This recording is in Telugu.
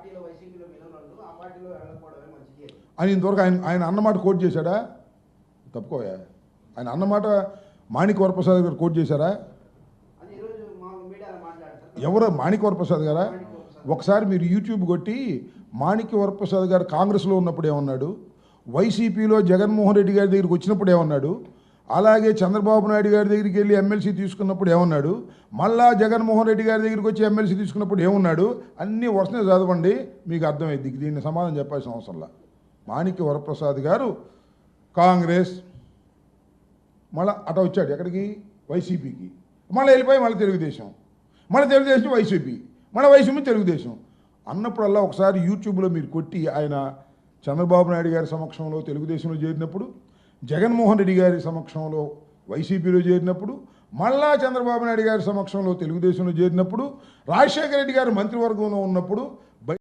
పార్టీలో వైసీపీలో మిగిలినోళ్ళు ఆ పార్టీలో వెళ్ళకపోవడమే మంచిది అని ఇంతవరకు ఆయన అన్నమాట కోట్ చేశాడా? తప్పుకోయా, ఆయన అన్నమాట మాణిక్ వరప్రసాద్ గారు కోట్ చేశారా? అది ఈరోజు మా మీడియాలో మాట్లాడతారు. ఎవరు? మాణిక్ వరప్రసాద్ గారా? ఒకసారి మీరు యూట్యూబ్ కొట్టి మాణిక్ వరప్రసాద్ గారు కాంగ్రెస్లో ఉన్నప్పుడు ఏమన్నాడు, వైసీపీలో జగన్మోహన్ రెడ్డి గారి దగ్గరికి వచ్చినప్పుడు ఏమన్నాడు, అలాగే చంద్రబాబు నాయుడు గారి దగ్గరికి వెళ్ళి ఎమ్మెల్సీ తీసుకున్నప్పుడు ఏమన్నాడు, మళ్ళా జగన్మోహన్ రెడ్డి గారి దగ్గరికి వచ్చి ఎమ్మెల్సీ తీసుకున్నప్పుడు ఏమన్నాడు, అన్నీ వరుసనే చదవండి, మీకు అర్థమైంది. దీన్ని సమాధానం చెప్పాల్సిన అవసరంలా. మాణిక్ వరప్రసాద్ గారు కాంగ్రెస్, మళ్ళీ అట వచ్చాడు ఎక్కడికి? వైసీపీకి. మళ్ళీ వెళ్ళిపోయి మళ్ళీ తెలుగుదేశం, మళ్ళీ తెలుగుదేశం వైసీపీ, మళ్ళీ వైసీపీ తెలుగుదేశం అన్నప్పుడల్లా ఒకసారి యూట్యూబ్లో మీరు కొట్టి ఆయన చంద్రబాబు నాయుడు గారి సమక్షంలో తెలుగుదేశంలో చేరినప్పుడు, జగన్మోహన్ రెడ్డి గారి సమక్షంలో వైసీపీలో చేరినప్పుడు, మళ్ళా చంద్రబాబు నాయుడు గారి సమక్షంలో తెలుగుదేశంలో చేరినప్పుడు, రాజశేఖర రెడ్డి గారు మంత్రివర్గంలో ఉన్నప్పుడు